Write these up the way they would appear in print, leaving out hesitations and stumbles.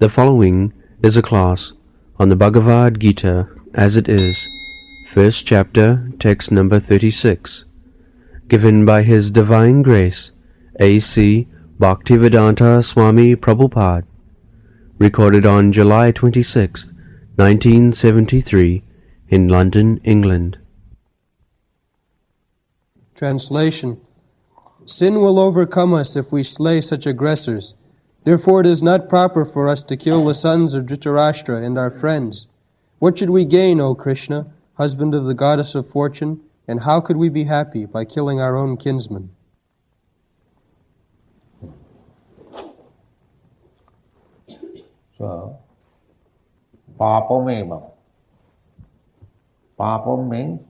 The following is a class on the Bhagavad Gita as it is, first chapter, text number 36, given by His Divine Grace, A.C. Bhaktivedanta Swami Prabhupada, recorded on July 26, 1973, in London, England. Translation. Sin will overcome us if we slay such aggressors. Therefore it is not proper for us to kill the sons of Dhritarashtra and our friends. What should we gain, O Krishna, husband of the goddess of fortune, and how could we be happy by killing our own kinsmen? So, papameva. Papam means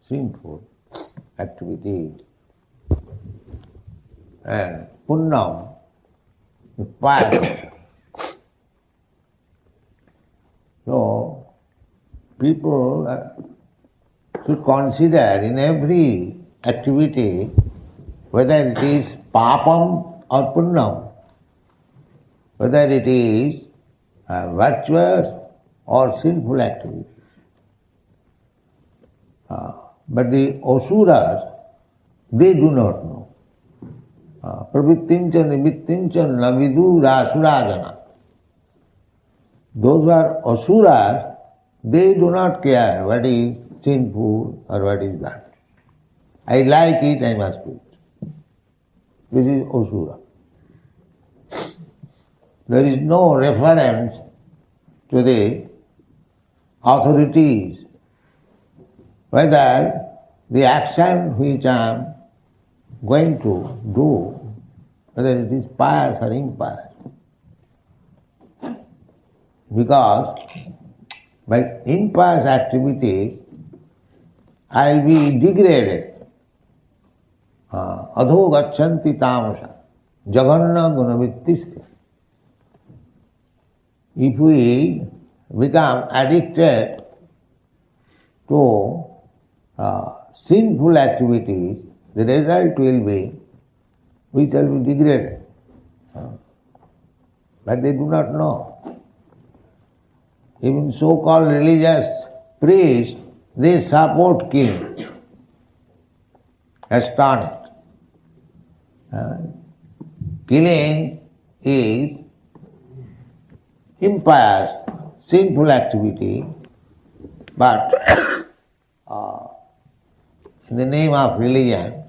sinful activity. And punnam, piety. So, people should consider in every activity whether it is papam or punnam, whether it is virtuous or sinful activity. But the asuras, they do not know. Pravittincha nivittincha navidu rasurajana. Those who are asuras, they do not care what is sinful or what is bad. I like it, I must do it. This is asura. There is no reference to the authorities, whether the action which I am going to do, whether it is pious or impious. Because by impious activities, I will be degraded. Adho gachanti tamasa, jaganna gunavittiste. If we become addicted to sinful activities, the result will be we shall be degraded. But they do not know. Even so-called religious priests, they support king. Astonished. Killing is impious, sinful activity, but in the name of religion,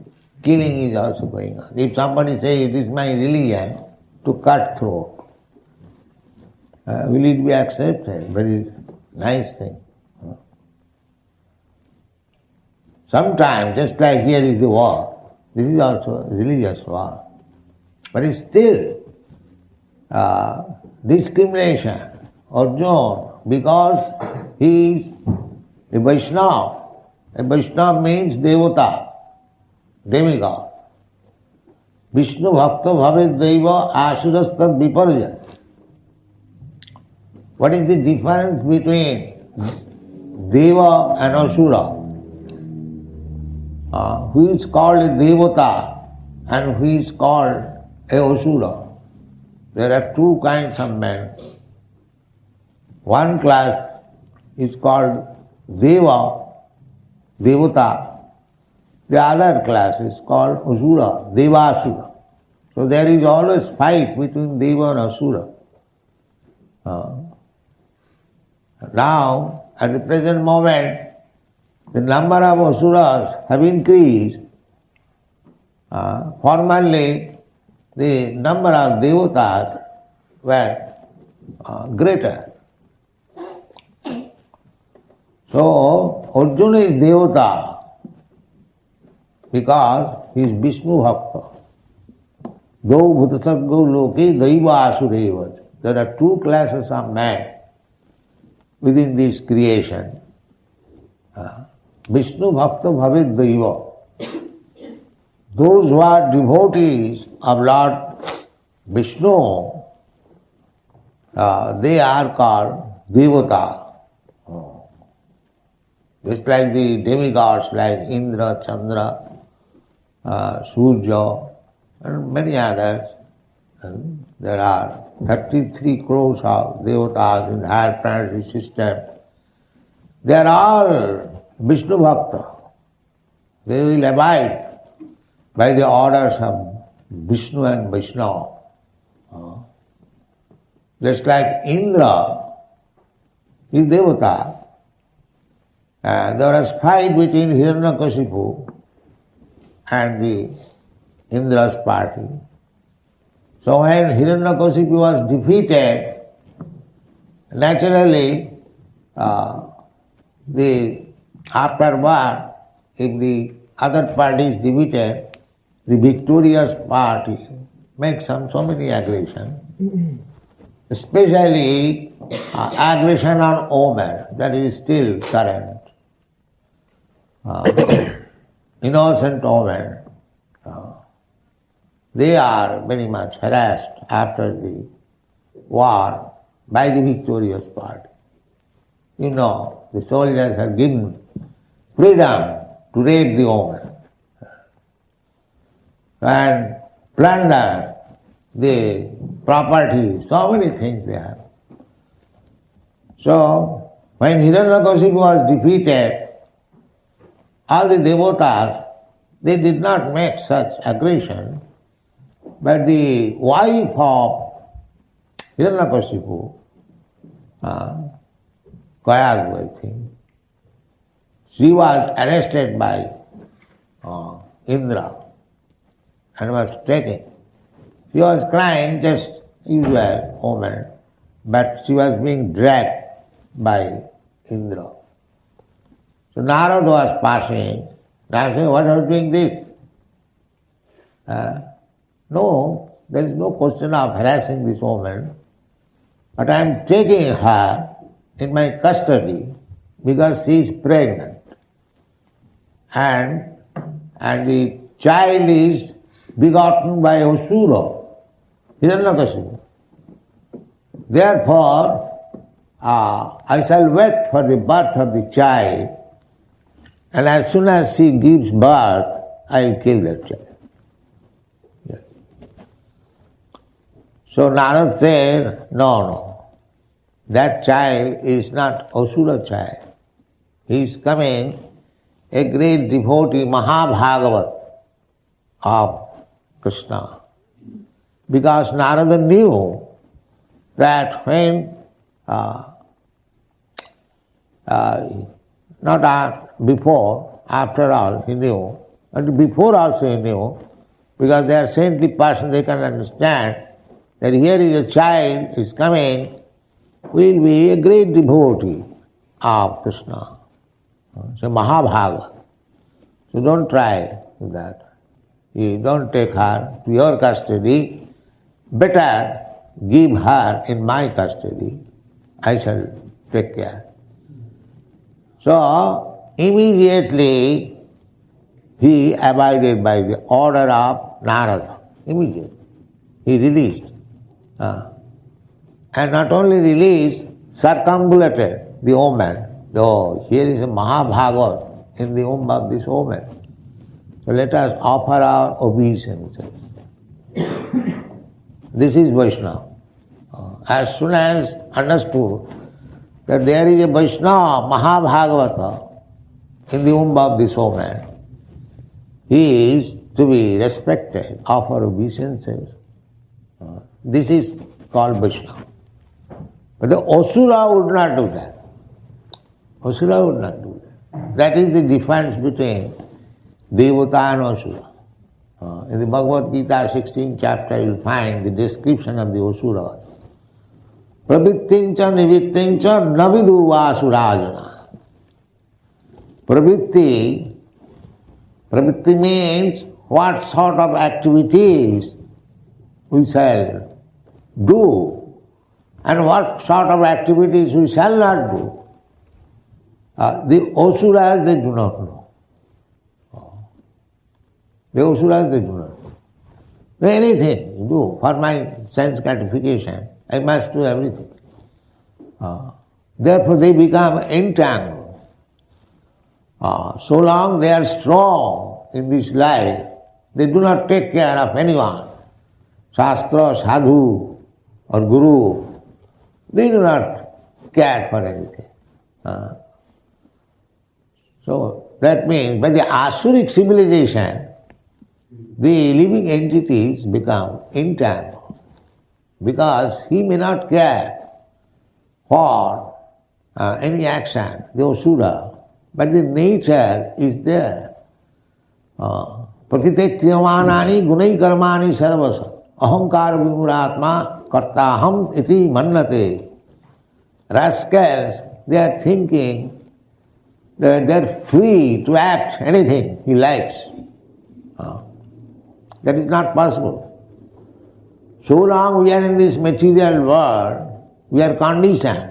killing is also going on. If somebody says it is my religion to cut throat, will it be accepted? Very nice thing. Sometimes, just like here is the war, this is also a religious war. But it's still discrimination or Arjuna, because he is a Vaishnava. A Vaishnava means Devata, demigod. Vishnu Bhakta Bhavet Deva Asurastad Viparja. What is the difference between Deva and Asura? Who is called a Devata and who is called a Asura? There are two kinds of men. One class is called Deva, Devata. The other class is called Asura, Devasura. So there is always fight between Deva and Asura. Now, at the present moment, the number of Asuras have increased. Formerly, the number of Devatas were greater. So, Arjuna is Devata because he is Vishnu Bhakta. Do bhutasargo loke daiva asureva. There are two classes of men within this creation. Vishnu Bhakta Bhavet Daiva. Those who are devotees of Lord Vishnu, they are called Devata. Just like the demigods like Indra, Chandra, Surya, and many others, And there are 33 crores of devatas in the higher planetary system. They are all Vishnu Bhakta. They will abide by the orders of Vishnu and Vaishnava. Just like Indra is devata. There was fight between Hiranyakashipu and the Indra's party. So when Hiranyakashipu was defeated, naturally, afterward, if the other party is defeated, the victorious party makes so many aggression, especially aggression on women, that is still current. Innocent women, they are very much harassed after the war by the victorious party. You know, the soldiers have given freedom to rape the woman and plunder the property, so many things they have. So, when Hiranyakashipu was defeated, all the devotas, they did not make such aggression, but the wife of Hiranyakashipu, Kayadu, I think, she was arrested by Indra and was taken. She was crying, just usual woman, but she was being dragged by Indra. So Narada was passing. Narada said, "What are you doing this?" No, there is no question of harassing this woman, but I am taking her in my custody because she is pregnant. And the child is begotten by Asura, Hiranyakashipu. Therefore, I shall wait for the birth of the child, and as soon as she gives birth, I will kill that child. Yeah. So Narada said, no, that child is not Asura child. He is coming, a great devotee, Mahabhagavat of Krishna. Because Narada knew that when, before, after all, he knew, but before also he knew, because they are saintly persons, they can understand that here is a child is coming, will be a great devotee of Krishna. So Mahabhaga. So don't try that. You don't take her to your custody. Better give her in my custody. I shall take care. So immediately he abided by the order of Narada. Immediately. He released. And not only released, circumambulated the woman. Oh, here is a Mahabhagavat in the womb of this woman. So let us offer our obeisances. This is Vaishnava. As soon as understood that there is a Vaishnava, Mahabhagavata, in the womb of this woman, he is to be respected, offer obeisances. This is called Vaishnava. But the Asura would not do that. Asura would not do that. That is the difference between Devata and Asura. In the Bhagavad Gita 16th chapter you will find the description of the Asura. Pravittincha nivittincha navidu vasurajana. Pravitti means what sort of activities we shall do and what sort of activities we shall not do. The Asuras, they do not know. The Asuras, they do not know. Anything you do for my sense gratification, I must do everything. Therefore they become entangled. So long they are strong in this life, they do not take care of anyone. Shastra, Sadhu or Guru, they do not care for anything. So that means by the Asuric civilization, the living entities become entangled because he may not care for any action, the Asura, but the nature is there. Prakite kriyamanani gunai karmani sarvasa ahankar vimuratma kartaham iti mannate. Rascals, they are thinking that they are free to act anything he likes. That is not possible. So long we are in this material world, we are conditioned.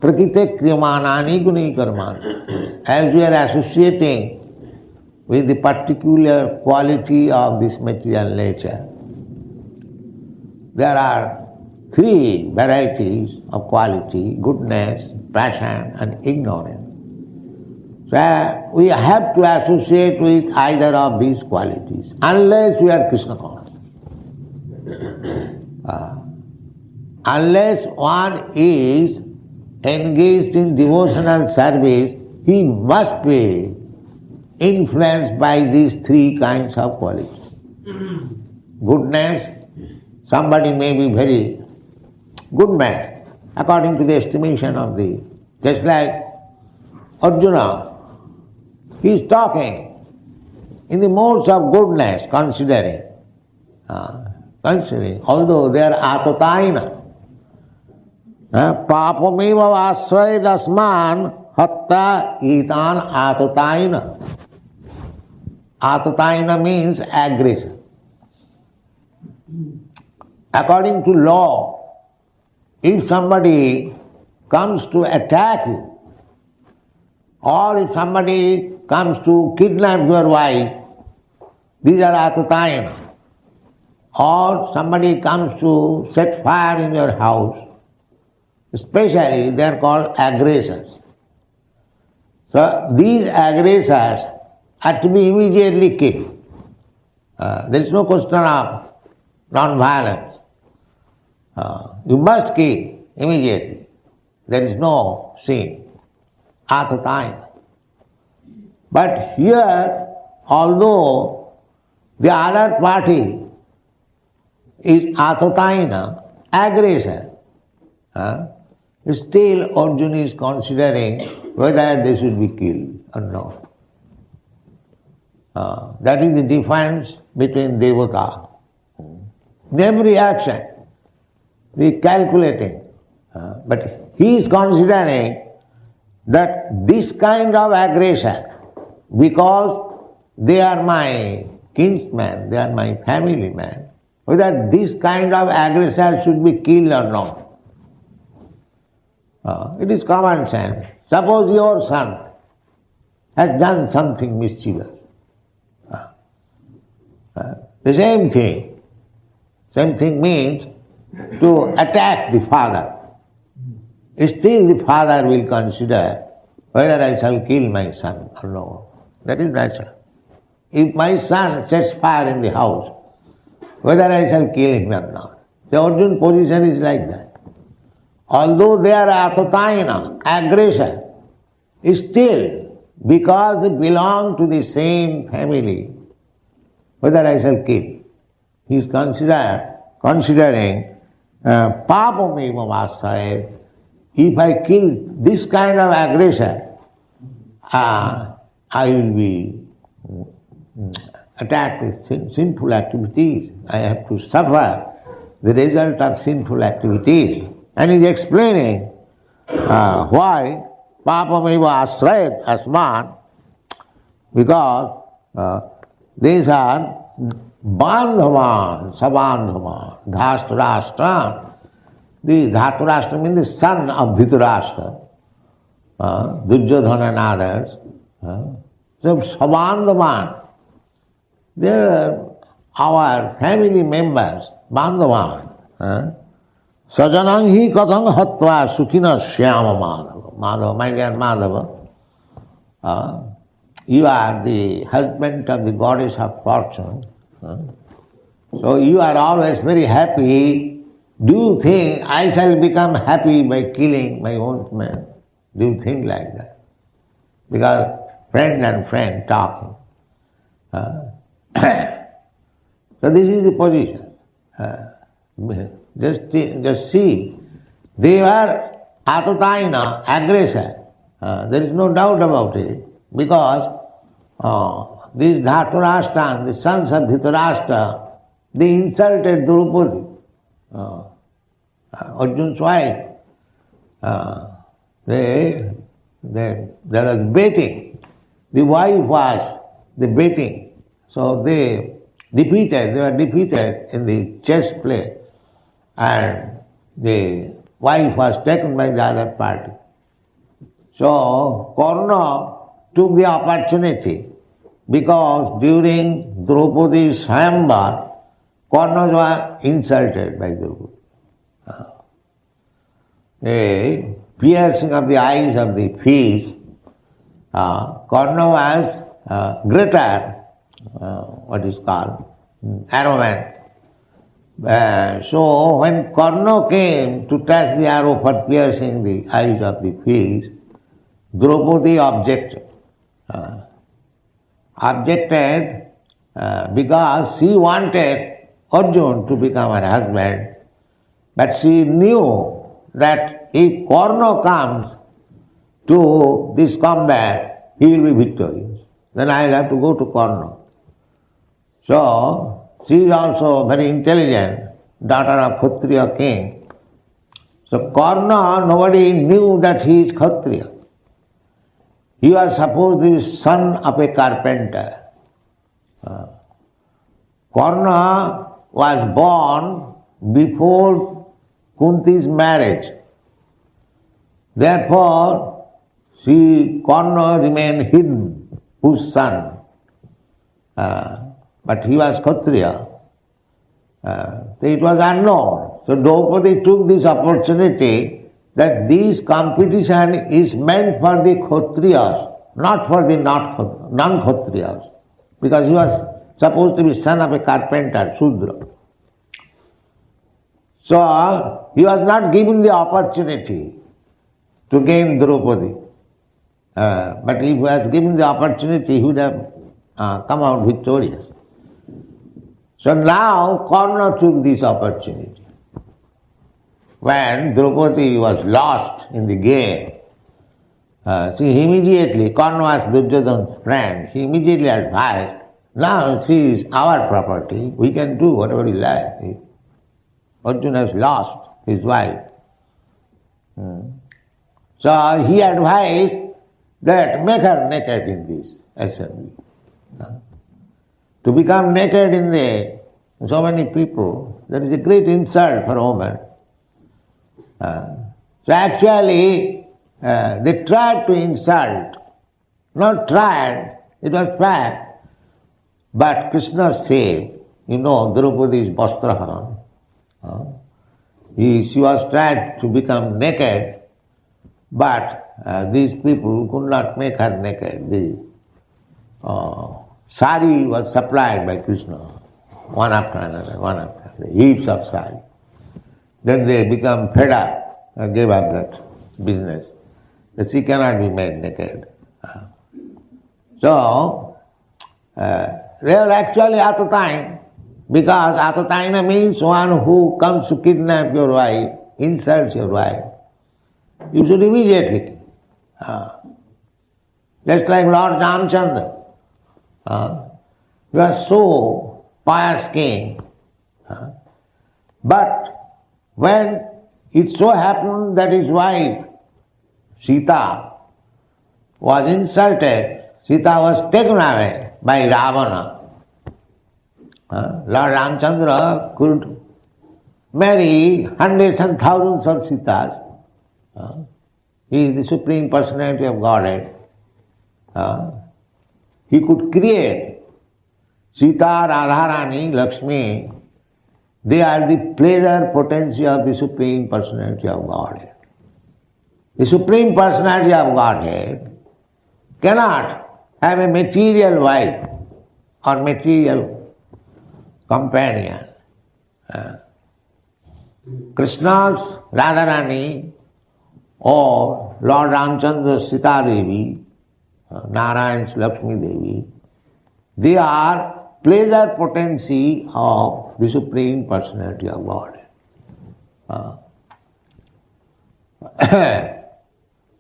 Prakite kriyamanani gunai karmani. As we are associating with the particular quality of this material nature, there are three varieties of quality: goodness, passion and ignorance. So we have to associate with either of these qualities unless we are Krishna conscious. Unless one is engaged in devotional service, he must be influenced by these three kinds of qualities. Goodness, somebody may be very good man according to the estimation of just like Arjuna, he is talking in the modes of goodness, considering, although they are atotayana. Papameva vasray dasman hatta itan atotayana. Atotayana means aggression. According to law, if somebody comes to attack you, or if somebody comes to kidnap your wife, these are atotayana. Or somebody comes to set fire in your house, especially they are called aggressors. So these aggressors are to be immediately killed. There is no question of non-violence. You must kill immediately. There is no sin, atotayana. But here, although the other party is atotayana, aggressor, still Arjuna is considering whether they should be killed or not. That is the difference between devata. In every action, we are calculating, but he is considering that this kind of aggression, because they are my kinsmen, they are my family man, whether this kind of aggressor should be killed or not. It is common sense. Suppose your son has done something mischievous. The same thing. Same thing means to attack the father. Still the father will consider whether I shall kill my son or no. That is natural. If my son sets fire in the house, whether I shall kill him or not. The Arjuna position is like that. Although they are atotayana, aggression, still, because they belong to the same family, whether I shall kill. He is considering papameva vasray. If I kill this kind of aggression, I will be attacked with sinful activities. I have to suffer the result of sinful activities. And he is explaining why papameva asrayat asman, because these are bandhavan, sabandhavan, dhastarashtra. The Dhaturashtra means the son of Dhritarashtra, Duryodhana and others. So sabandhavan, they are our family members, bandhavan. Sajanang hi katang hatva sukhina shyama madhava. Madhava, my dear Madhava, you are the husband of the goddess of fortune. So you are always very happy. Do you think I shall become happy by killing my own man? Do you think like that? Because friend and friend talking. So this is the position. Just see. They were atataina, aggressor. There is no doubt about it. Because these Dhaturashtra and the sons of Dhritarashtra, they insulted Draupadi, Arjun's wife. There was baiting. The wife was the baiting. So they were defeated in the chess play. And the wife was taken by the other party. So Karna took the opportunity because during Draupadi's Swayamvar, Karna was insulted by Draupadi. The piercing of the eyes of the fish, Karna was greater, what is called, arrogant. So when Karna came to touch the arrow for piercing the eyes of the fish, Draupadi objected. Because she wanted Arjun to become her husband, but she knew that if Karna comes to this combat, he will be victorious. Then I will have to go to Karna. So she is also very intelligent, daughter of Kshatriya king. So Karna, nobody knew that he is Kshatriya. He was supposed to be son of a carpenter. Karna was born before Kunti's marriage. Therefore, Karna remained hidden, whose son. But he was Kshatriya. So it was unknown. So Draupadi took this opportunity that this competition is meant for the Kshatriyas, not for the non-Kshatriyas. Because he was supposed to be son of a carpenter, Shudra. So he was not given the opportunity to gain Draupadi. But if he was given the opportunity, he would have come out victorious. So now Karna took this opportunity. When Draupadi was lost in the game, she immediately, Karna was Duryodhana's friend, he immediately advised, now she is our property, we can do whatever we like. Arjuna has lost his wife. So he advised that make her naked in this assembly. To become naked in so many people, that is a great insult for a woman. So actually, they tried to insult. Not tried, it was fact. But Krishna said, Draupadi's Vastraharan. She was tried to become naked, but these people could not make her naked. The sari was supplied by Krishna, one after another, heaps of sari. Then they become fed up and gave up that business. That she cannot be made naked. So, they are actually atataina, because atataina means one who comes to kidnap your wife, insults your wife. You should immediately kill. Just like Lord Ramchandra. He was so pious king. But when it so happened that his wife, Sita, was insulted, Sita was taken away by Ravana. Lord Ramchandra could marry hundreds and thousands of Sitas. He is the Supreme Personality of Godhead. He could create Sita, Radharani, Lakshmi. They are the pleasure potency of the Supreme Personality of Godhead. The Supreme Personality of Godhead cannot have a material wife or material companion. Krishna's Radharani or Lord Ramchandra's Sita Devi, Narayan's Lakshmi Devi, they are pleasure potency of the Supreme Personality of God.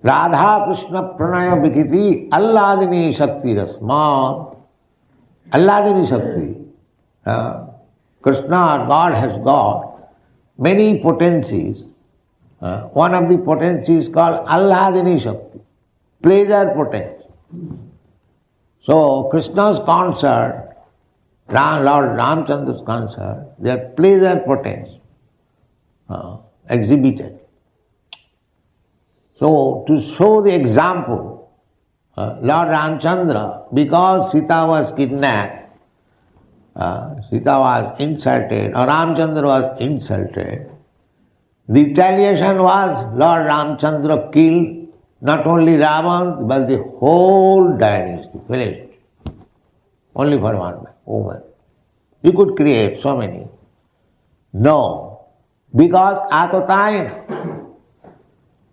Radha Krishna Pranaya Vikiti Alladini Shakti Rasma. Alladini Shakti. Krishna, God, has got many potencies. One of the potencies is called Alladini Shakti, pleasure potency. So Krishna's concert, Lord Ramchandra's concert, they are pleasure potency exhibited. So to show the example, Lord Ramchandra, because Sita was kidnapped, Sita was insulted, or Ramchandra was insulted, the retaliation was Lord Ramchandra killed not only Ravan, but the whole dynasty, finished. Only for one woman. You could create so many. No, because at the time,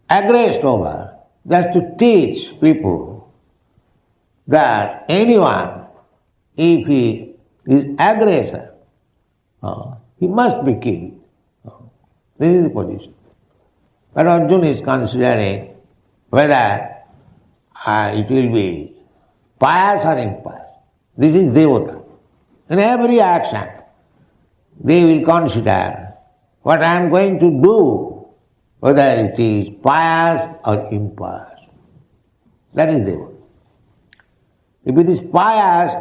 aggressed over, just to teach people that anyone, if he is aggressor, he must be killed. This is the position. But Arjuna is considering whether it will be pious or impious. This is Devata. In every action, they will consider what I am going to do, whether it is pious or impious. That is Devata. If it is pious,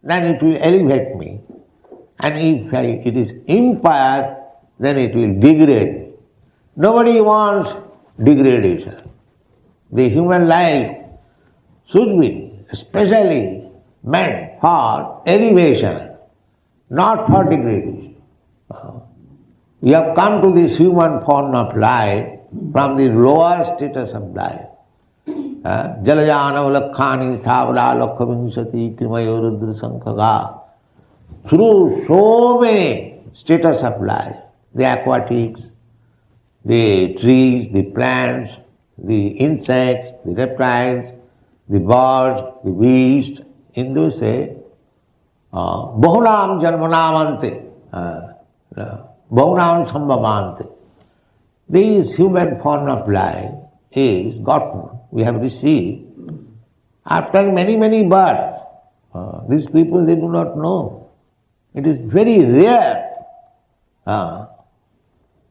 then it will elevate me. And if it is impious, then it will degrade me. Nobody wants degradation. The human life should be especially meant for elevation, not for degradation. You have come to this human form of life from the lower status of life. Jalajana lakhani thavra lakhavinsati krimayo rudra sankhaga. Through so many status of life, the aquatics, the trees, the plants, the insects, the reptiles, the birds, the beasts, Hindus say, Bahunam Janmanamante, Bahunam Sambhavante. This human form of life is gotten, we have received after many, many births. These people, they do not know. It is very rare.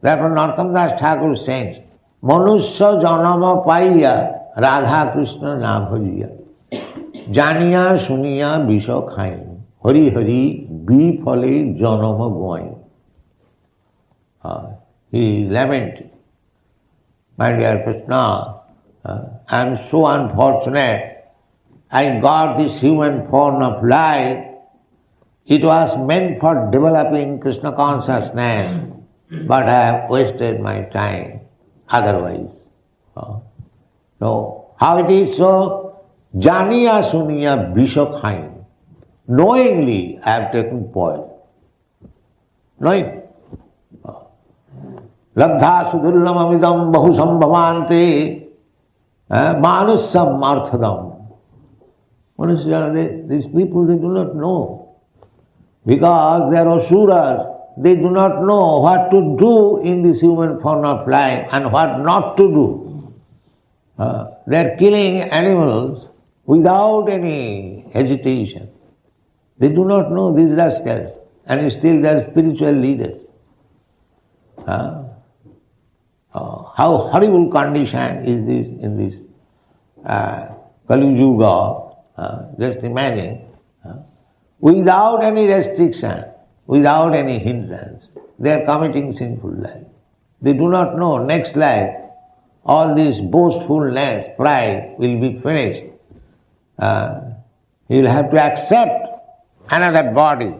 Therefore, Narottam Das Thakur says, Manusya janama paiya Radha Krishna na bhajiya. Janiya suniya bisha khain. Hari hari bi phale janama goin. He lamented, my dear Krishna, I am so unfortunate. I got this human form of life. It was meant for developing Krishna consciousness, but I have wasted my time otherwise. So, how it is so? Janiya suniya bisha khain. Knowingly I have taken poison. Knowing. Labdha sudurlam amidam bahu sambhavante manusam arthadam. These people, they do not know. Because they are asuras, they do not know what to do in this human form of life and what not to do. They are killing animals without any hesitation. They do not know these rascals, and still they are spiritual leaders. How horrible condition is this in this Kali Yuga? Just imagine. Without any restriction, without any hindrance, they are committing sinful life. They do not know next life, all this boastfulness, pride will be finished. He will have to accept another body,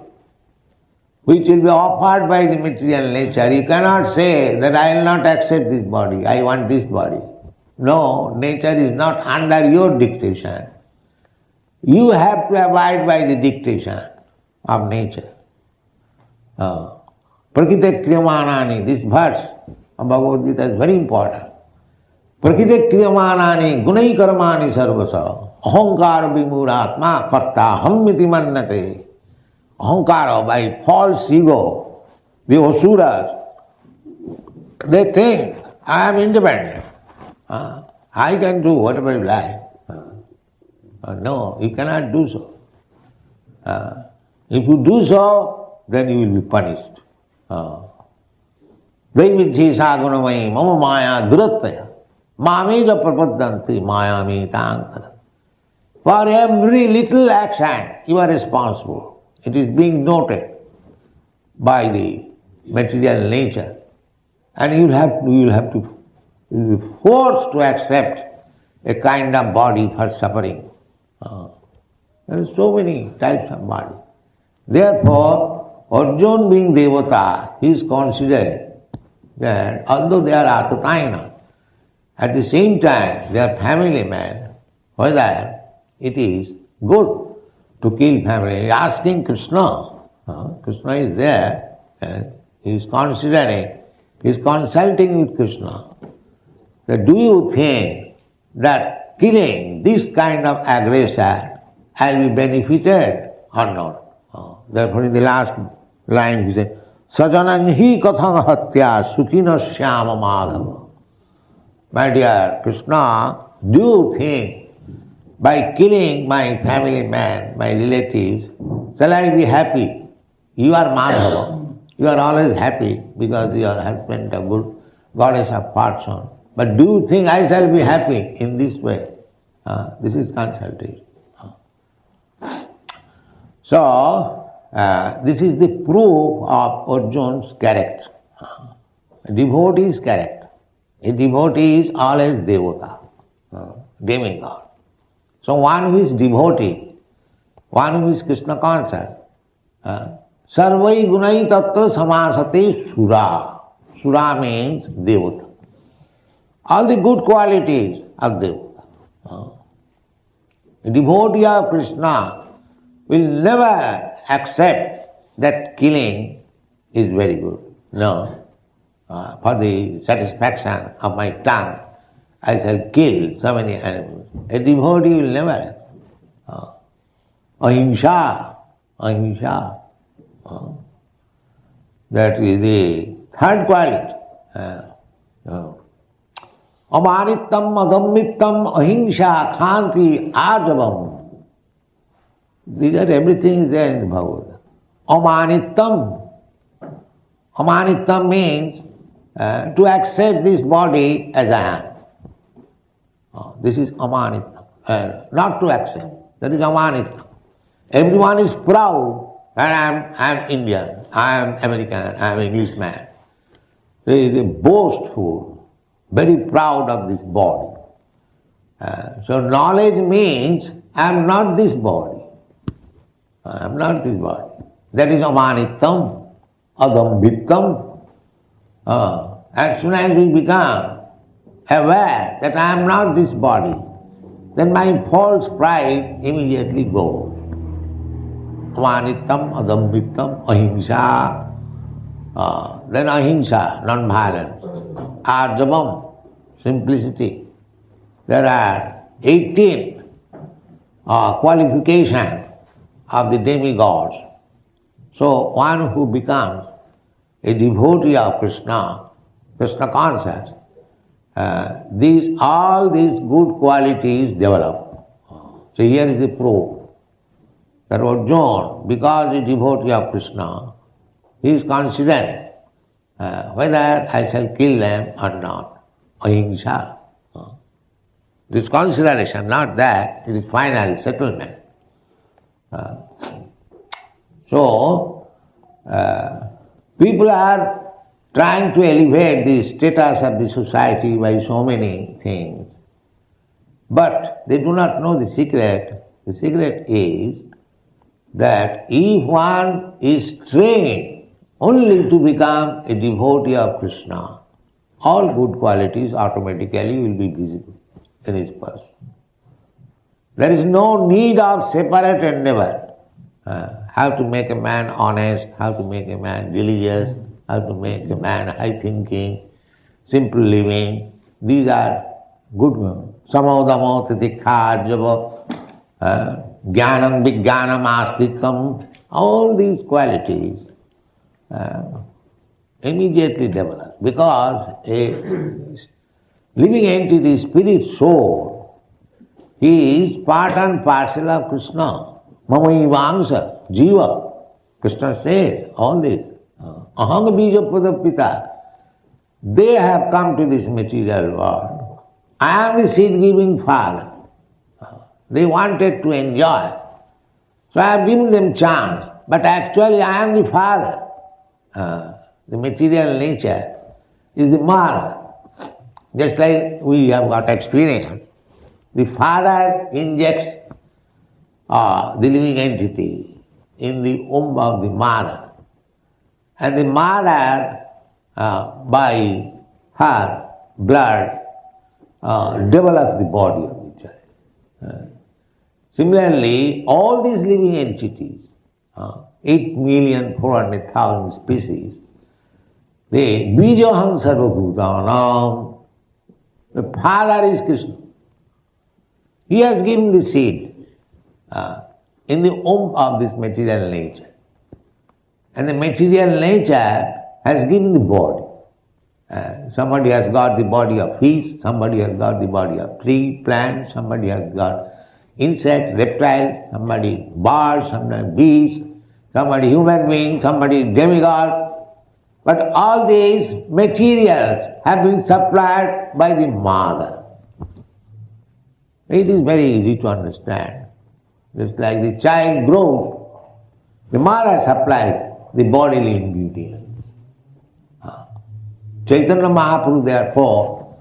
which will be offered by the material nature. You cannot say that I will not accept this body, I want this body. No, nature is not under your dictation. You have to abide by the dictation of nature. Prakite kriyamanani, this verse of Bhagavad Gita is very important. Prakite kriyamanani gunai karmani sarvasa ahankara vimuratma karta hammiti mannate. Ahankara, by false ego, the asuras, they think I am independent. I can do whatever you like. No, you cannot do so. If you do so, then you will be punished. Daividhisa gunamai mama maya durataya mameja prapaddanti mayami tankara. For every little action you are responsible. It is being noted by the material nature. And you will be forced to accept a kind of body for suffering. There are so many types of body. Therefore, Arjuna being Devata, he is considering that although they are Atataina, at the same time they are family men, whether it is good to kill family. He is asking Krishna. Krishna is there and he is considering, he is consulting with Krishna. That do you think that killing this kind of aggressor will be benefited or not? Therefore in the last line he said, Sajanang hi kathang hatya sukhina shyama madhava. My dear Krishna, do you think by killing my family man, my relatives, shall I be happy? You are Madhava. You are always happy because your husband is a good goddess of fortune. But do you think I shall be happy in this way? This is consultation. So, this is the proof of Arjuna's character. A devotee's character. A devotee is always devata, demigod. So one who is devotee, one who is Krishna conscious, sarvai gunai tatra samasate sura. Sura means devata. All the good qualities of devata. A devotee of Krishna will never accept that killing is very good. No. For the satisfaction of my tongue, I shall kill so many animals. A devotee will never accept. Ahimsa, ahimsa. That is the third quality. Amanittam, adammittam, ahimsa, khanti, arjavam. These are everything is there in the Bhagavad. Amanittam. Amanittam means to accept this body as I am. This is amanittam. Not to accept. That is amanittam. Everyone is proud that I am Indian, I am American, I am Englishman. They boastful, very proud of this body. So knowledge means I am not this body. I am not this body. That is amanittam, adambittam. As soon as we become aware that I am not this body, then my false pride immediately goes. Amanittam, adambittam, ahimsa. Then ahimsa, non-violence. Arjavam, simplicity. There are 18 qualifications of the demigods. So one who becomes a devotee of Krishna, Krishna conscious, all these good qualities develop. So here is the proof that Arjuna, because he is devotee of Krishna, he is considering whether I shall kill them or not. Ahimsa. This consideration, not that, it is final settlement. So, people are trying to elevate the status of the society by so many things. But they do not know the secret. The secret is that if one is trained only to become a devotee of Krishna, all good qualities automatically will be visible in his person. There is no need of separate endeavor. how to make a man honest, how to make a man religious, how to make a man high thinking, simple living. These are good ones. Samodamo titikha java jnanam vijnanam astikam. All these qualities immediately develop, because a living entity, spirit soul, he is part and parcel of Krishna. Mamaivangsha, jiva. Krishna says all this. Aham bija pradapita. They have come to this material world. I am the seed-giving father. They wanted to enjoy. So I have given them chance. But actually I am the father. The material nature is the mother. Just like we have got experience. The father injects the living entity in the womb of the mother. And the mother, by her blood, develops the body of the child. Similarly, all these living entities, 8,400,000 species, the Bijaham Sarvabhutanam, the father is Krishna. He has given the seed in the womb of this material nature. And the material nature has given the body. Somebody has got the body of fish, somebody has got the body of tree, plant, somebody has got insect, reptile, somebody bird, somebody beast, somebody human being, somebody demigod. But all these materials have been supplied by the mother. It is very easy to understand. Just like the child grows, the mother supplies the bodily ingredients. Chaitanya Mahaprabhu, therefore,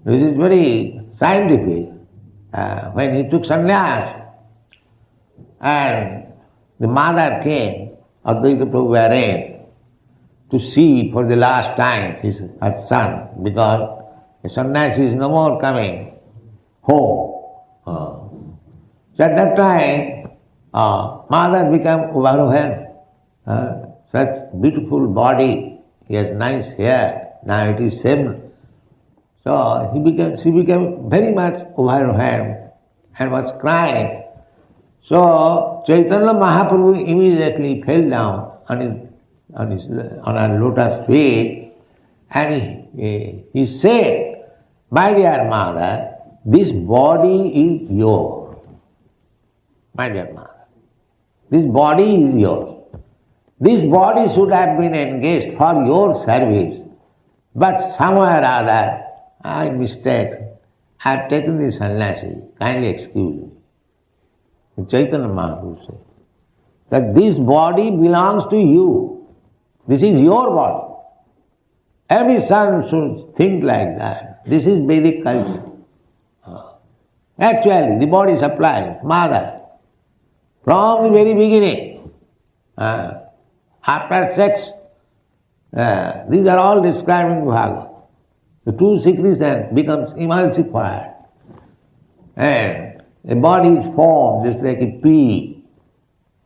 this is very scientific. When he took sannyas and the mother came, Advaita Prabhu wherein, to see for the last time her son, because the sannyasi is no more coming home. So at that time, mother became Uvarohan. Such beautiful body, he has nice hair, now it is same. So she became very much overwhelmed and was crying. So Chaitanya Mahaprabhu immediately fell down on a lotus feet, and he said, "My dear mother, this body is yours. My dear mother, this body is yours. This body should have been engaged for your service, but somewhere or other, I mistake. I have taken this sannyasi. Kindly excuse me." Chaitanya Mahaprabhu said that this body belongs to you. This is your body. Every son should think like that. This is Vedic culture. Actually, the body supplies mother from the very beginning. After sex, these are all described in Bhagavad. The two secretions becomes emulsified, and the body is formed just like a pea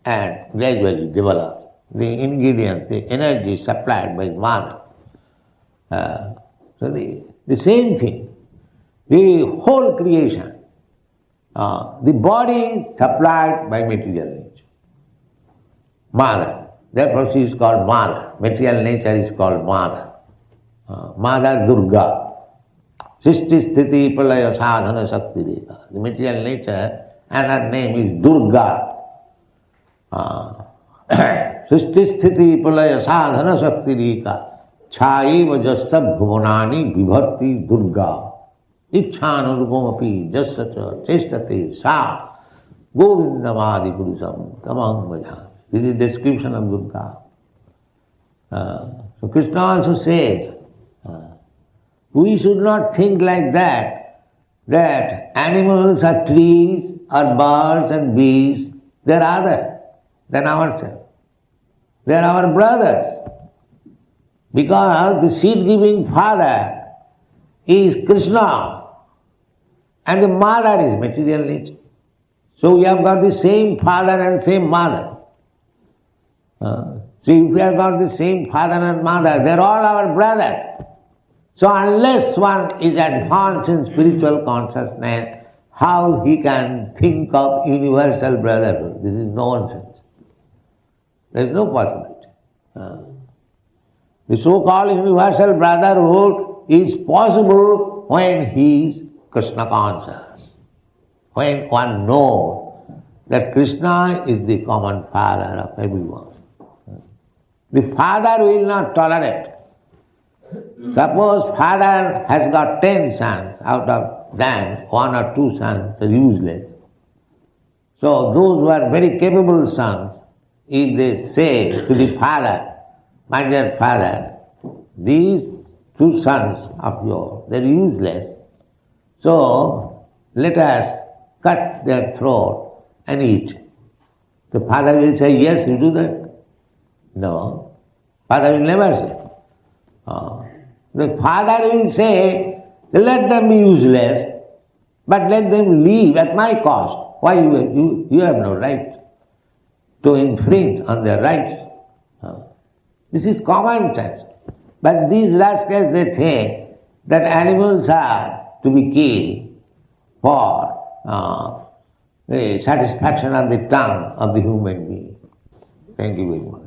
and gradually develops. The ingredients, the energy is supplied by mother. So the same thing, the whole creation, the body is supplied by material nature. Mother. Therefore she is called Mother. Material nature is called Mother. Mother Durga. Srishti Sthiti Pralaya Sadhana Shakti Reka. The material nature, and her name is Durga. Srishti Sthiti Pralaya Sadhana Shakti Reka. Chaiva Jasya Bhuvanani Vibharti Durga. Ichhanurgomapi Jasya Chestate Sa Govindamadi Purusam Tamam Bhajan. This is the description of Durga. So Krishna also says, we should not think like that animals are trees or birds and beasts, they are other than ourselves. They are our brothers. Because the seed-giving father is Krishna and the mother is material nature. So we have got the same father and same mother. See, if we have got the same father and mother, they're all our brothers. So unless one is advanced in spiritual consciousness, how he can think of universal brotherhood? This is nonsense. There is no possibility. The so-called universal brotherhood is possible when he is Krishna conscious. When one knows that Krishna is the common father of everyone. The father will not tolerate. Suppose father has got 10 sons, out of them 1 or 2 sons are useless. So those who are very capable sons, if they say to the father, my dear father, these 2 sons of yours, they are useless. So let us cut their throat and eat. The father will say, yes, you do that. No, father will never say. The father will say, let them be useless, but let them live at my cost. Why you have no right to infringe on their rights. This is common sense. But these rascals, they think that animals are to be killed for the satisfaction of the tongue of the human being. Thank you very much.